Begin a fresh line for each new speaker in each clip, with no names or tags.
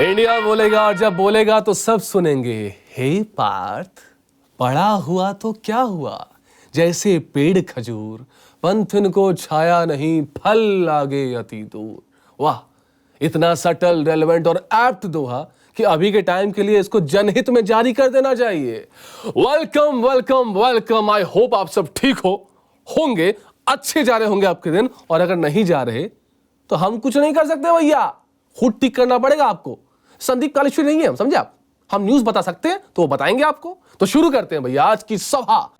India बोलेगा और जब बोलेगा तो सब सुनेंगे। हे पार्थ, पड़ा हुआ तो क्या हुआ, जैसे पेड़ खजूर, पंथन को छाया नहीं, फल आगे अति दूर। वाह, इतना सटल, रेलेवेंट और एप्ट दोहा कि अभी के टाइम के लिए इसको जनहित में जारी कर देना चाहिए। Welcome welcome welcome. I hope आप सब ठीक होंगे, अच्छे जा रहे होंगे आपके दिन, और अगर नहीं जा रहे तो हम कुछ नहीं कर सकते भैया, खुद ठीक करना पड़ेगा आपको। संदीप कालेश्वरी नहीं है हम, समझे आप? हम न्यूज बता सकते हैं तो वो बताएंगे आपको। तो शुरू करते हैं भैया आज की सभा।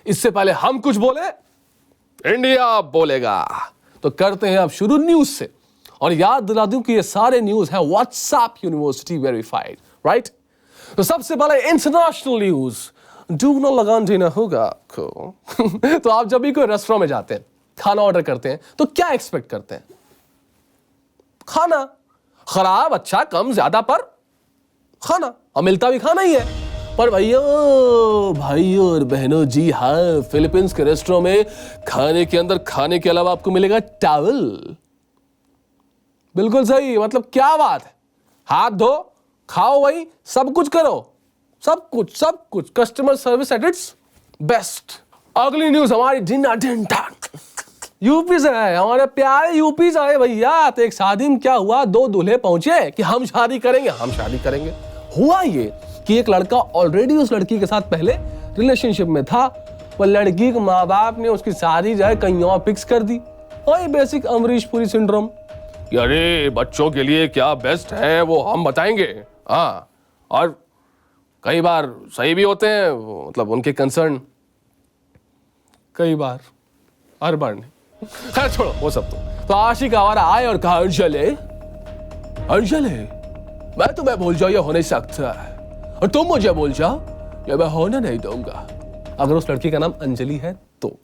इससे पहले हम कुछ बोले, इंडिया बोलेगा। तो करते हैं अब शुरू न्यूज से, और याद दिला दूं कि ये सारे न्यूज है व्हाट्सएप यूनिवर्सिटी वेरीफाइड, राइट? तो सबसे पहले इंटरनेशनल न्यूज, डूबना लगान देना होगा आपको। तो आप जब भी कोई रेस्टोरेंट में जाते हैं, खाना ऑर्डर करते हैं, तो क्या एक्सपेक्ट करते हैं? खाना खराब, अच्छा, कम, ज्यादा, पर खाना, और मिलता भी खाना ही है। पर भाइयों और बहनों, जी हाँ, फिलीपींस के रेस्टोरेंट में खाने के अंदर खाने के अलावा आपको मिलेगा टॉवल। बिल्कुल सही, मतलब क्या बात है, हाथ धो, खाओ, वही सब कुछ करो, सब कुछ customer service at its best. अगली न्यूज हमारी यूपी से है, हमारे प्यारे यूपी से है भैया। तो एक शादी में क्या हुआ, दो दूल्हे पहुंचे कि हम शादी करेंगे। हुआ ये कि एक लड़का ऑलरेडी उस लड़की के साथ पहले रिलेशनशिप में था, पर लड़की के माँ बाप ने उसकी शादी जो है कहीं और फिक्स कर दी। वही बेसिक अमरीश पुरी सिंड्रोम। अरे बच्चों के लिए क्या बेस्ट है वो हम बताएंगे, हाँ, और कई बार सही भी होते हैं, मतलब उनके कंसर्न, कई बार, हर बार नहीं। खैर छोड़ो वो सब। तो आशिक आवारा आए और कहा, अंजलि मैं तुम्हें भूल जाऊँ ये हो नहीं सकता, और तुम मुझे भूल जाओ ये मैं होने नहीं दूंगा। अगर उस लड़की का नाम अंजलि है तो।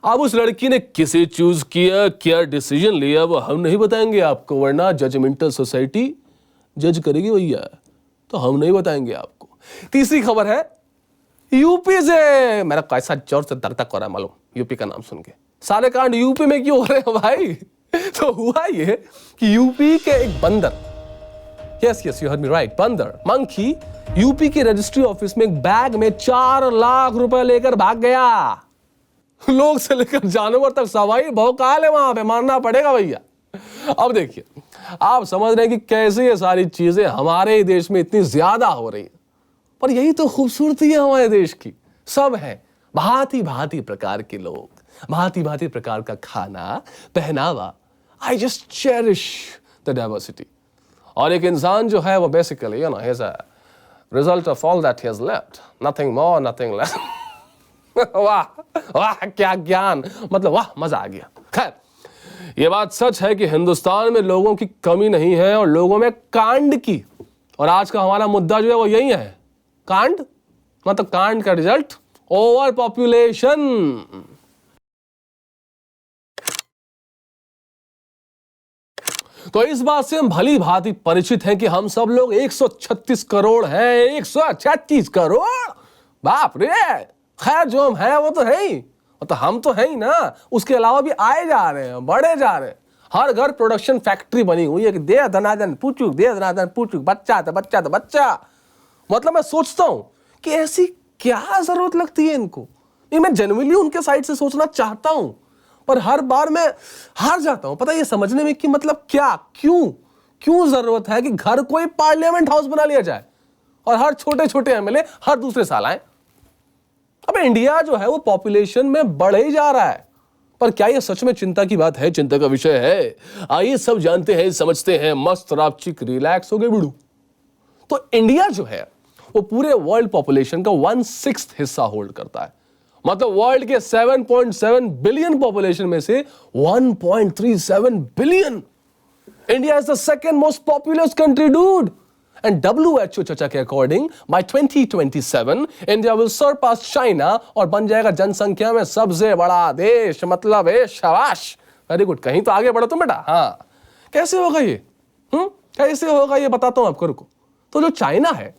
अब उस लड़की ने किसे चूज किया, क्या डिसीजन लिया, वो हम नहीं बताएंगे आपको, वरना जजमेंटल सोसाइटी जज करेगी भैया, तो हम नहीं बताएंगे आपको। तीसरी खबर है यूपी से। मेरा कैसा जोर से दर्द हो रहा है मालूम, यूपी का नाम सुन के। सारे कांड यूपी में क्यों हो रहे हैं भाई? तो हुआ ये कि यूपी के एक बंदर, yes you heard me right, बंदर, मंकी, यूपी के रजिस्ट्री ऑफिस में एक बैग में 4 लाख रुपए लेकर भाग गया। लोग से लेकर जानवर तक सवाई भौकाल है वहां पे, मानना पड़ेगा भैया। अब देखिए, आप समझ रहे हैं कि कैसे ये सारी चीजें हमारे देश में इतनी ज्यादा हो रही है, पर यही तो खूबसूरती है हमारे देश की। सब है, भांति प्रकार के लोग, भांति प्रकार का खाना, पहनावा। I just cherish the diversity. और एक इंसान जो है वो basically you know he is a result of all that he has left, nothing more nothing less. वाह क्या ज्ञान, मतलब वाह, मजा आ गया। खैर, ये बात सच है कि हिंदुस्तान में लोगों की कमी नहीं है, और लोगों में कांड की। और आज का हमारा मुद्दा जो है वो यही है, कांड, मतलब कांड का रिजल्ट ओवर पॉपुलेशन। तो इस बात से हम भली भांति परिचित हैं कि हम सब लोग 136 करोड़ हैं, 136 करोड़, बाप रे। खैर जो हम हैं वो तो है ही, तो हम तो है ही ना, उसके अलावा भी आए जा रहे हैं, बढ़े जा रहे हैं। हर घर प्रोडक्शन फैक्ट्री बनी हुई है कि दे धनाधन पूछुक, दे धनाधन पूछुक, बच्चा तो बच्चा। मतलब मैं सोचता हूं कि ऐसी क्या जरूरत लगती है इनको। नहीं, मैं जेन्युइनली उनके साइड से सोचना चाहता हूं, पर हर बार मैं हार जाता हूं, पता ये समझने में कि मतलब क्या, क्यों जरूरत है कि घर कोई पार्लियामेंट हाउस बना लिया जाए और हर छोटे छोटे एमएलए हर दूसरे साल आए। अब इंडिया जो है वो पॉपुलेशन में बढ़ ही जा रहा है, पर क्या ये सच में चिंता की बात है, चिंता का विषय है? आइए सब जानते हैं, समझते हैं, मस्त रापचिक रिलैक्स हो गए बिड़ू। तो इंडिया जो है वो पूरे वर्ल्ड पॉपुलेशन का 1/6 हिस्सा होल्ड करता है। मतलब वर्ल्ड के 7.7 बिलियन पॉपुलेशन में से 1.37 billion. India is the second most populous country dude. And WHO चचा के according by 2027 India will surpass China और बन जाएगा जनसंख्या में सबसे बड़ा देश। मतलब शाबाश, वेरी गुड, कहीं तो आगे बढ़ो तुम बेटा। हाँ, कैसे होगा ये? कैसे होगा ये बताता हूं आपको, रुको। तो जो चाइना है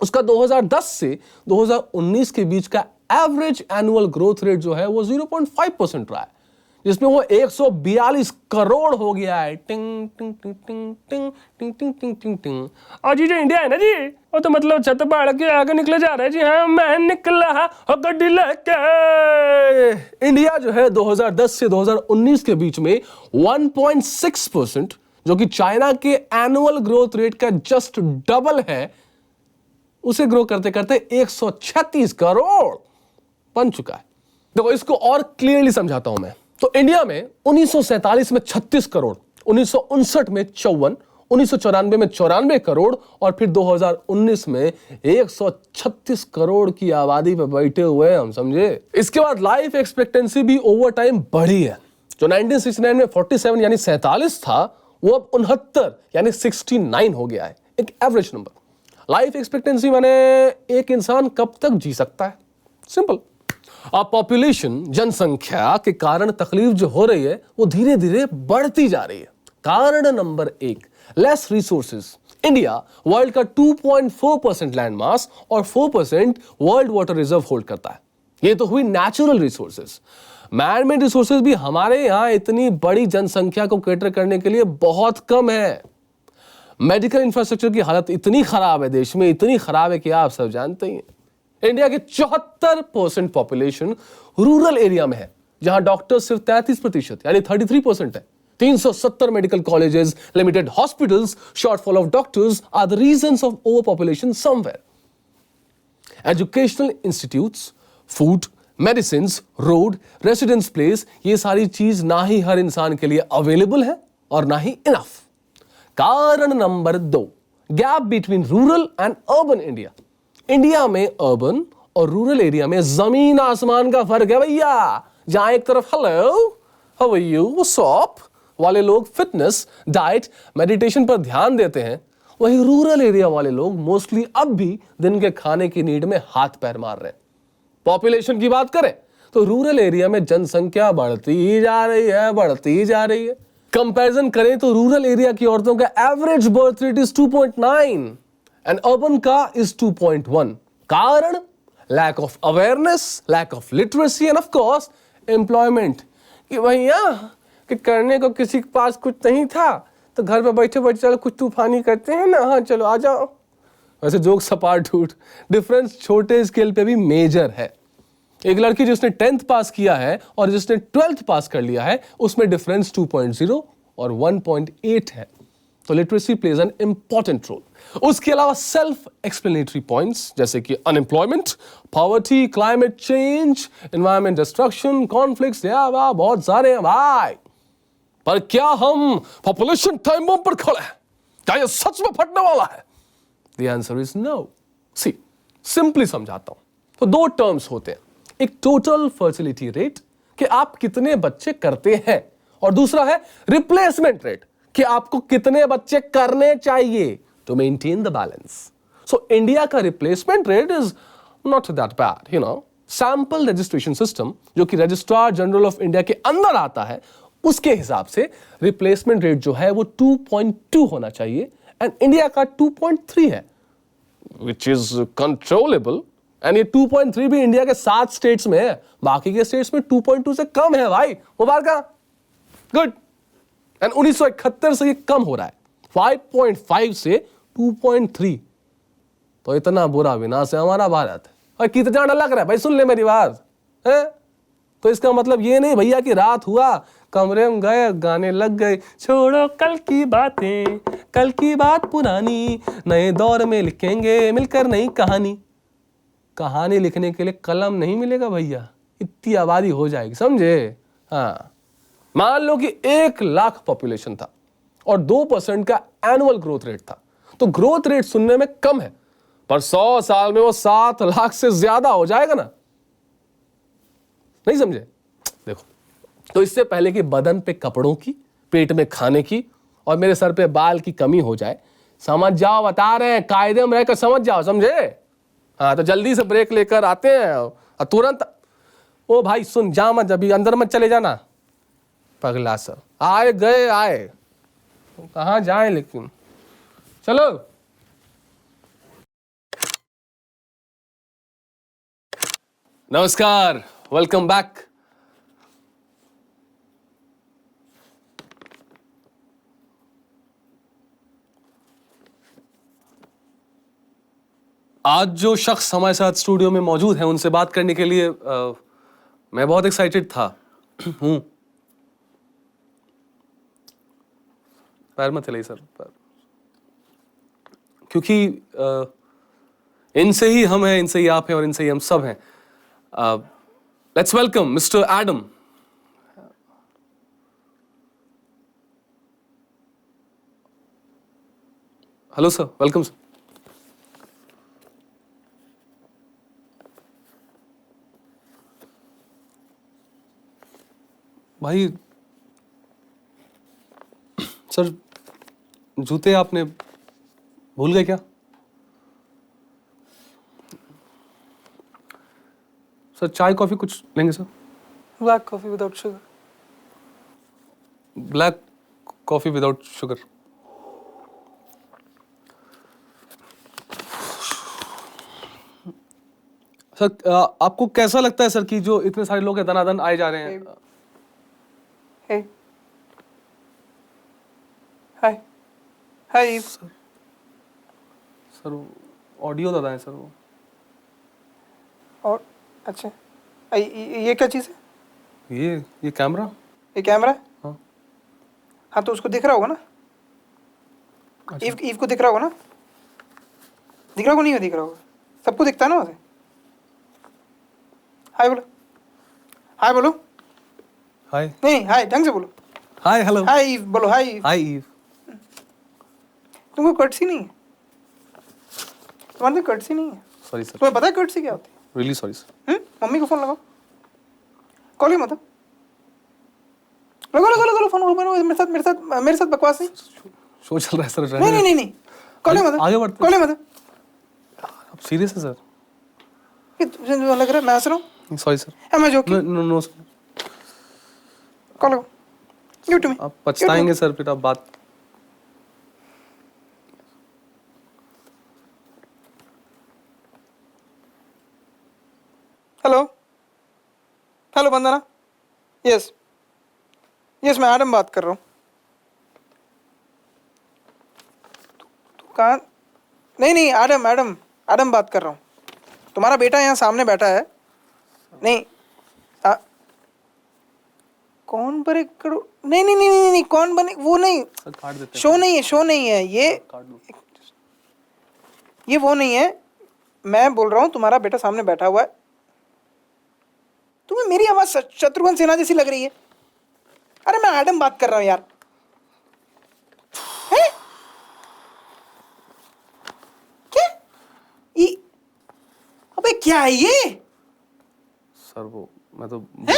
उसका 2010 से 2019 के बीच का एवरेज एनुअल ग्रोथ रेट जो है वो 0.5% रहा है, जिसमें वो 142 करोड़ हो गया है। टिंग टिंग टिंग टिंग टिंग टिंग टिंग टिंग टिंग टिंग। और जी जो इंडिया है ना जी, वो तो मतलब छत पहाड़ के आगे निकले जा रहा है जी। हाँ, मैं निकला गड्डी लेके। इंडिया जो है 2010 से 2019 के बीच में 1.6%, जो कि चाइना के एनुअल ग्रोथ रेट का जस्ट डबल है, उसे ग्रो करते करते 136 करोड़ बन चुका है। देखो इसको और क्लियरली समझाता हूं मैं। तो इंडिया में 1947 में 36 करोड़, 1959 में 54, 1994 में 94 करोड़ और फिर 2019 में 136 करोड़ की आबादी पे बैठे हुए हम, समझे। इसके बाद लाइफ एक्सपेक्टेंसी भी ओवर टाइम बढ़ी है। जो 1969 में 47 यानी 47 था, वो अब 69 यानी 69 हो गया है, एक एवरेज नंबर। लाइफ एक्सपेक्टेंसी माने एक इंसान कब तक जी सकता है, सिंपल। अब पॉपुलेशन, जनसंख्या के कारण तकलीफ जो हो रही है वो धीरे धीरे बढ़ती जा रही है। कारण number 1, less resources. India world का 2.4% लैंड मास और 4% वर्ल्ड वाटर रिजर्व होल्ड करता है। ये तो हुई natural resources. Man made resources भी हमारे यहां इतनी बड़ी जनसंख्या को कैटर करने के लिए बहुत कम है। मेडिकल इंफ्रास्ट्रक्चर की हालत इतनी खराब है देश में, इतनी खराब है कि आप सब जानते ही हैं। इंडिया की 74% पॉपुलेशन रूरल एरिया में है, जहां डॉक्टर्स सिर्फ 33% यानी 33% है। 370 medical colleges, limited hospitals, shortfall of doctors are the reasons of over population somewhere. Educational institutes, food, medicine, road, residence place, ये सारी चीज ना ही हर इंसान के लिए अवेलेबल है और ना ही इनफ। कारण number 2, gap between rural and urban India. India में अर्बन और रूरल एरिया में जमीन आसमान का फर्क है भैया। जहां एक तरफ hello, how are you, what's up वाले लोग फिटनेस, डाइट, मेडिटेशन पर ध्यान देते हैं, वहीं रूरल एरिया वाले लोग मोस्टली अब भी दिन के खाने की नीड में हाथ पैर मार रहे हैं। पॉपुलेशन की बात करें तो रूरल एरिया में जनसंख्या बढ़ती ही जा रही है, बढ़ती ही जा रही है। कंपैरिजन करें तो रूरल एरिया की औरतों का average birth rate is 2.9 and urban का इज 2.1। कारण lack of awareness, lack of literacy and of course employment. कि भैया कि करने को किसी के पास कुछ नहीं था तो घर पे बैठे बैठे चलो कुछ तूफानी करते हैं ना, हाँ चलो आ जाओ। वैसे जोक सपाट झूठ, डिफरेंस छोटे स्केल पे भी मेजर है। एक लड़की जिसने 10th पास किया है और जिसने 12th पास कर लिया है, उसमें डिफरेंस 2.0 और 1.8 है। तो literacy plays an important role. उसके अलावा सेल्फ एक्सप्लेनेटरी पॉइंट्स जैसे कि unemployment, poverty, climate change, environment destruction, conflicts, या बहुत सारे हैं भाई। पर क्या हम पॉपुलेशन टाइम बम पर खड़े हैं? क्या यह सच में फटने वाला है? The answer is no. See, simply समझाता हूं। तो 2 टर्म्स होते हैं, एक टोटल फर्टिलिटी रेट कि आप कितने बच्चे करते हैं, और दूसरा है रिप्लेसमेंट रेट कि आपको कितने बच्चे करने चाहिए to maintain the balance. So India का replacement rate is not that bad, you know. Sample registration system जो कि रजिस्ट्रार जनरल ऑफ इंडिया के अंदर आता है, उसके हिसाब से रिप्लेसमेंट रेट जो है वो 2.2 होना चाहिए एंड इंडिया का 2.3 है, विच इज कंट्रोलेबल। एंड ये 2.3 भी इंडिया के 7 स्टेट्स में है, बाकी के स्टेट्स में 2.2 से कम है भाई। मुबारक, गुड। एंड 1971 से ये कम हो रहा है, 5.5 से 2.3। तो इतना बुरा विनाश है हमारा भारत। और कितना डर लग रहा है भाई, सुन ले मेरी बात है। तो इसका मतलब ये नहीं भैया कि रात हुआ, कमरे में गए, गाने लग गए, छोड़ो कल की बातें, कल की बात पुरानी, नए दौर में लिखेंगे मिलकर नई कहानी। कहानी लिखने के लिए कलम नहीं मिलेगा भैया, इतनी आबादी हो जाएगी, समझे। हाँ, मान लो कि 1 लाख पॉपुलेशन था और 2% का एनुअल ग्रोथ रेट था, तो ग्रोथ रेट सुनने में कम है, पर 100 साल में वो 7 लाख से ज्यादा हो जाएगा ना। नहीं समझे। देखो, तो इससे पहले कि बदन पे कपड़ों की, पेट में खाने की और मेरे सर पे बाल की कमी हो जाए, समझ जाओ, बता रहे हैं, कायदे में रहकर समझ जाओ, समझे। हाँ, तो जल्दी से ब्रेक लेकर आते हैं और तुरंत। ओ भाई सुन, जा मत, अभी अंदर मत चले जाना, पगला सब आए गए आए, कहाँ जाए लेकिन, चलो। नमस्कार, वेलकम बैक। आज जो शख्स हमारे साथ स्टूडियो में मौजूद हैं, उनसे बात करने के लिए मैं बहुत एक्साइटेड था हूँ। पैर मत हिलाइए सर, पैर, क्योंकि इनसे ही हम हैं, इनसे ही आप हैं और इनसे ही हम सब हैं। Let's welcome mister Adam. Hello sir, welcome sir. भाई सर, जूते आपने भूल गए क्या? सर चाय कॉफी कुछ लेंगे sir?
Black coffee without sugar.
Black coffee without sugar. Sir आपको कैसा लगता है सर कि जो इतने सारे लोग हैं दनादन आए जा रहे हैं?
हे हाय हाय
सर ऑडियो दादा है सर वो।
और अच्छा, ये क्या चीज़ है?
ये कैमरा।
ये कैमरा है?
हाँ।
हाँ, तो उसको दिख रहा होगा ना।
अच्छा।
ईव को दिख रहा होगा ना। दिख रहा होगा, नहीं दिख रहा होगा, सबको दिखता है ना वैसे। हाय बोलो, हाय बोलो।
हाय।
नहीं, हाय ढंग से बोलो।
Hi hello.
हाय ईव बोलो, हाय ईव।
हाय ईव।
तुमको कर्टसी नहीं है, तुम्हारे में कर्टसी नहीं है।
Sorry sir.
तुम्हें पता है कर्टसी क्या होती है?
Really sorry sir.
मम्मी को फोन लगाओ, कॉल ही मत लगाओ, लगाओ लगाओ फोन, मेरे साथ बकवास नहीं।
शो चल रहा है सर।
नहीं, कॉल ही मत,
आगे बढ़ते।
कॉल ही मत।
आप सीरियस है सर?
तुझे लग रहा है मैं हंस रहा हूँ?
Sorry sir.
Am I joking?
No no sir.
Call लगाओ, गिव टू मी।
आप पछताएंगे सर, फिर आप बात।
Hello hello Vandana, yes yes, मैं एडम बात कर रहा हूँ। तू कहाँ? नहीं, एडम बात कर रहा हूँ। तुम्हारा बेटा यहाँ सामने बैठा है। नहीं, कौन बने करो? नहीं, कौन बने वो नहीं, शो नहीं है ये वो नहीं है। मैं बोल रहा हूँ तुम्हारा बेटा सामने बैठा हुआ है। तुम्हें मेरी आवाज शत्रुघ्न सिन्हा जैसी लग रही है। अरे मैं एडम बात कर रहा हूँ यार। है? क्या? अबे क्या है ये?
सर वो मैं तो
है?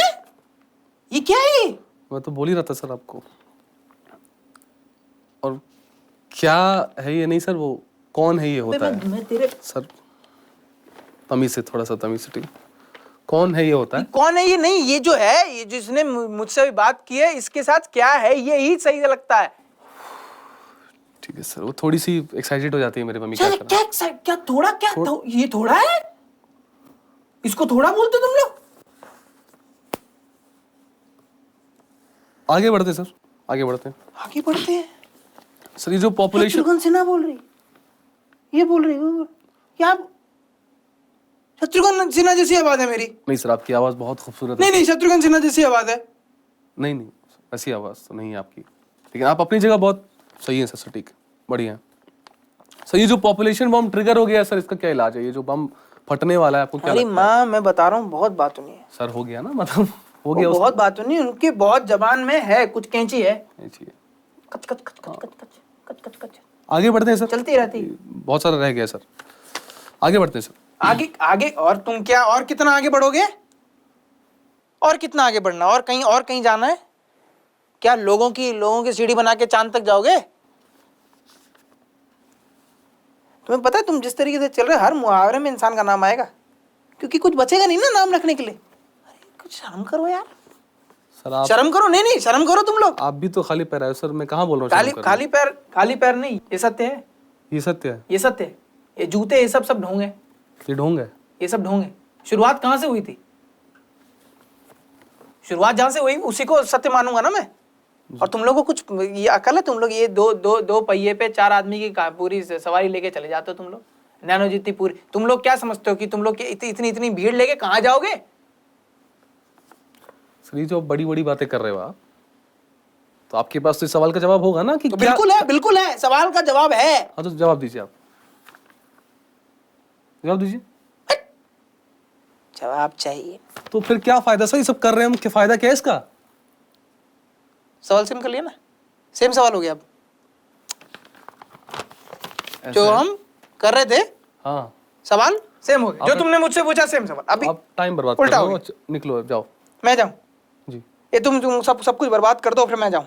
ये क्या है?
मैं तो बोल ही रहा था सर आपको। और क्या है ये? नहीं सर, वो कौन है ये होता है?
मैं तेरे
सर तमीज से, थोड़ा सा तमीज से, ठीक। कौन है ये होता है?
कौन है ये? नहीं, ये जो है, ये जिसने मुझसे अभी बात की है, इसके साथ क्या है ये ही सही लगता है।
ठीक है सर, वो थोड़ी सी एक्साइटेड हो जाती है मेरी मम्मी।
क्या थोड़ा क्या ये थोड़ा है? इसको थोड़ा बोलते तुम लोग?
आगे बढ़ते सर, आगे बढ़ते हैं सर। ये जो पॉपुलेशन
शत्रुघ्न सिन्हा बोल रही, ये बोल रही वो क्या? शत्रुघ्न सिन्हा जैसी आवाज है मेरी।
नहीं सर, आपकी आवाज बहुत खूबसूरत है।
नहीं, शत्रुघ्न सिन्हा जैसी आवाज है।
नहीं, ऐसी आवाज तो नहीं है आपकी, लेकिन आप अपनी जगह बहुत सही है सर। ठीक है, बढ़िया है सर। ये जो पॉपुलेशन बम ट्रिगर हो गया सर, इसका क्या इलाज है? ये जो बम फटने वाला है, आपको क्या
अरे
लगता है?
माँ मैं बता रहा हूँ बहुत बात सुनी है।
सर हो गया ना, मतलब हो
वो
गया
बहुत बात सुनी उनकी, बहुत जबान में है कुछ कैंची है।
चाहिए।
कच कच कच कच कच कच कच कच कच
आगे बढ़ते हैं सर,
चलती रहती।
बहुत सारा रह गया सर, आगे बढ़ते हैं सर।
आगे आगे और तुम क्या, और कितना आगे बढ़ोगे? और कितना आगे बढ़ना, और कहीं जाना है क्या? लोगों की सीढ़ी बना के चांद तक जाओगे? तुम्हें पता है तुम जिस तरीके से चल रहे हो, हर मुहावरे में इंसान का नाम आएगा, क्योंकि कुछ बचेगा नहीं ना नाम रखने के लिए। अरे कुछ शर्म करो यार,
सर आप
शर्म करो। नहीं शर्म करो तुम लोग।
आप भी तो खाली पैर आए हो सर, मैं कहाँ बोल रहा हूँ
खाली
शर्म करने?
खाली पैर नहीं, ये सत्य है,
ये सत्य है,
ये सत्य है। ये जूते ये सब ढोंग है,
ये ढोंग है।
ये सब ढोंग है। शुरुआत कहाँ से हुई थी? शुरुआत जहां से हुई उसी को सत्य मानूंगा ना मैं। और तुम लोगों को कुछ ये अकल है? तुम लोग ये दो पहिए पे 4 आदमी की पूरी सवारी लेके चले जाते हो तुम लोग, नैनो जितनी पूरी। तुम लोग क्या समझते हो कि तुम लोग इतनी भीड़ लेके कहाँ जाओगे?
सर ये जो बड़ी बड़ी बातें कर रहे हो आप, तो आपके पास तो इस सवाल का जवाब होगा ना कि
तो
क्या?
बिल्कुल है, सवाल का जवाब है।
हाँ तो जवाब दीजिए, आप जवाब दीजिए।
जवाब चाहिए
तो फिर क्या फायदा सर, ये सब कर रहे हैं हम, क्या फायदा क्या है इसका?
सवाल सेम कर लिया ना, सेम सवाल हो गया। अब
ऐसा
जो
है?
हम कर रहे थे
हाँ,
सवाल सेम हो गया, जो तुमने मुझसे पूछा सेम सवाल। अभी
आप टाइम बर्बाद कर
उल्टा
रहे
हो
हो,
गया।
निकलो अब, जाओ
मैं जाऊं?
जी।
ये तुम सब कुछ बर्बाद कर दो फिर मैं जाऊं?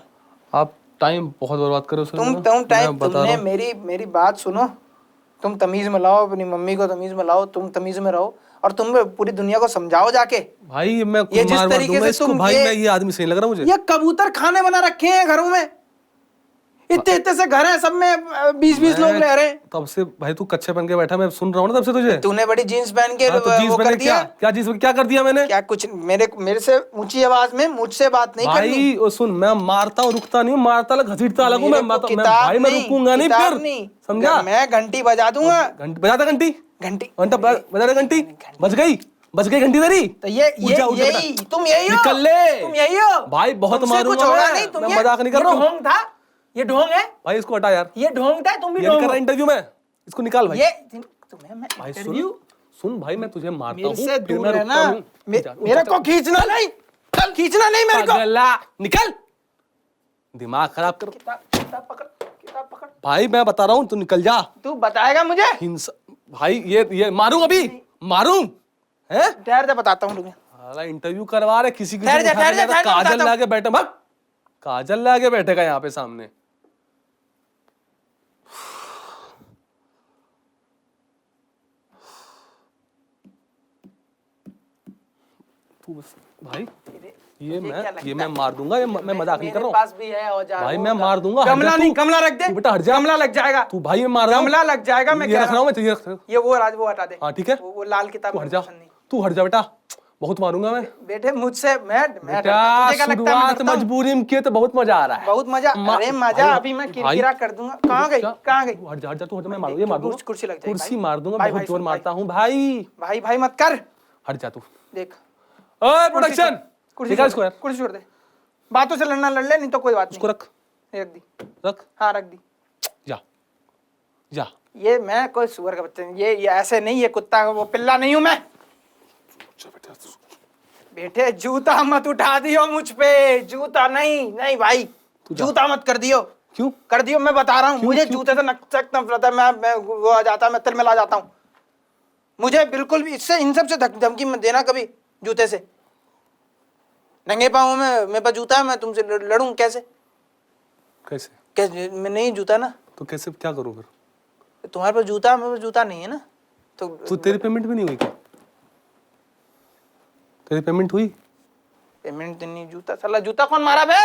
आप टाइम बहुत बर्बाद कर रहे हो सर मेरा।
तुम टाइम,
मैं बता
तुमने
रहा हूँ।
मेरी बात सुनो। तुम तमीज में लाओ, अपनी मम्मी को तमीज में लाओ, तुम तमीज में रहो, और तुम पूरी दुनिया को समझाओ जाके।
भाई मैं
ये जिस
मार
तरीके
दूंगा
से
इसको
तुम
भाई, मैं ये आदमी सही लग रहा मुझे।
ये कबूतर खाने बना रखे हैं घरों में, इतने से घर हैं, सब में 20 लोग रह रहे हैं।
तब से भाई तू कच्चे बन के बैठा, मैं सुन रहा हूँ ना तब से तुझे।
तूने बड़ी जीन्स पहन के
हाँ, तो जीन्स
वो
मैंने
कर दिया।
क्या जीन्स में क्या कर दिया मैंने?
क्या कुछ मेरे से ऊंची आवाज में मुझसे बात नहीं करनी।
भाई ओ सुन, मैं मारता हूँ रुकता नहीं हूँ, मारता लग घसीटता अलग हूँ मैं, भाई मैं रुकूंगा नहीं
किताब
फिर,
नहीं,
समझा?
मैं घंटी बजा दूंगा।
बजा दे घंटी,
घंटी
बजा दे घंटी, बज गई घंटी तेरी।
तो उठ जा यही तुम यही हो,
निकल ले,
तुम यही हो
भाई बहुत
तुमसे
मारूंगा
कुछ होगा
मैं,
नहीं। तुम
मैं मजाक नहीं कर रहा हूँ
ढोंग था, ये ढोंग है
भाई, इसको हटा यार,
ये ढोंग था, तुम भी
ये नहीं
ढोंग
कर
हो।
रहा इंटरव्यू में, इसको निकाल भाई।
ये तुम्हें मैं
भाई
इंटरव्यू
सुन भाई, मैं तुझे मारता हूँ
मेरे से
फिर
दूर
मैं
रहना।
रुकता नहीं।
मेरे को खींचना नहीं, चल खींचना नहीं मेरे को।
अगला निकल, दिमाग खराब कर।
किताब पकड़।
भाई मैं बता रहा हूँ, तू निकल जा।
तू बताएगा मुझे?
हिंसा भाई, ये मारूं अभी, मारूं हैं?
ठहर जा, बताता हूँ तुम्हें।
साला इंटरव्यू करवा रहे किसी की,
ठहर जा,
काजल
बताता
लाके बैठे, भाग काजल लाके बैठेगा यहाँ पे सामने। तू बस भाई, ये मैं मार दूंगा, ये मैं मजाक नहीं कर रहा हूँ।
पास भी है औजार,
भाई मैं मार दूंगा।
गमला नहीं, गमला रख दे,
तू बेटा हट जा,
गमला लग जाएगा।
तू भाई मैं मार रहा हूँ,
गमला लग जाएगा। मैं
ये रख रहा हूँ, मैं ये रख रहा हूँ।
ये वो हटा दे।
हाँ ठीक है,
वो लाल किताब
तू हट जा,
पसंद नहीं।
तू हट जा बेटा, बहुत मारूंगा मैं
बेटे मुझसे मैं
बेटा।
तुझे क्या लगता है मैं
शुरुआत
डरता हूं?
मजबूरी में किए तो बहुत मजा आ रहा है,
बहुत मजा। अरे मजा अभी मैं किरकिरा कर दूंगा। कहाँ गई?
तू हट जा, तू हट जा, मैं मारूंगा, ये मार दूंगा,
कुर्सी लग जाएगी।
कुर्सी मार दूंगा, बहुत जोर मारता हूँ भाई।
भाई मत कर,
हट जा तू।
देख
ओए प्रोडक्शन,
कुर्सी
निकाल इसको यार,
कुर्सी छोड़ दे। बातों से लड़ना लड़ ले, नहीं तो कोई बात
इसको
नहीं।
रख
दी,
रख,
हाँ रख दी।
जा जा।
ये मैं कोई सुअर का बच्चा नहीं, ये ऐसे नहीं, ये कुत्ता वो पिल्ला नहीं हूं मैं। बेटे जूता मत उठा दियो मुझ पे, जूता नहीं भाई, जूता मत कर दियो।
क्यों
कर दियो? मैं बता रहा हूँ, मुझे जूते से नफरत है। मैं वो आ जाता है, मैं तिलमिला जाता हूँ। मुझे बिल्कुल भी इससे, इन सब से धमकी मत देना कभी। जूते से नंगे पाँव में मेरे पास जूता है, मैं तुमसे लड़ूं कैसे? कैसे मैं नहीं जूता ना,
तो कैसे क्या करूं फिर?
तुम्हारे पास जूता, मेरे पास जूता नहीं है ना। तो
तेरी पेमेंट भी नहीं हुई क्या? तेरी पेमेंट हुई?
पेमेंट नहीं, जूता साला, जूता कौन मारा बे?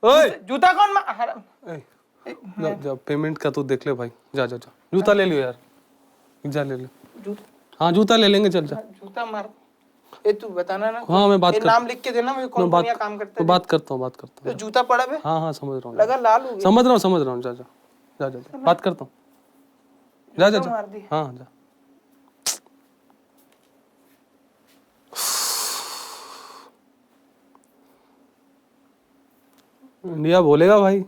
ओए
जूता कौन मारा?
जा पेमेंट का तू देख ले भाई, जा जा जा, जूता ले लियो यार, जा ले ले। हाँ जूता ले लेंगे, चल जा।
जूता मार, ये तू बताना ना।
हाँ मैं बात कर,
नाम लिख के देना मुझे, कौन कौन काम करता है।
बात करता हूँ
तो जूता पड़ा बे।
हाँ समझ रहा हूँ,
लगा लाल हो गया।
समझ रहा हूँ, जा जा जा जा, बात करता हूँ, जा जा जा, हाँ जा। इंडिया बोलेगा भाई।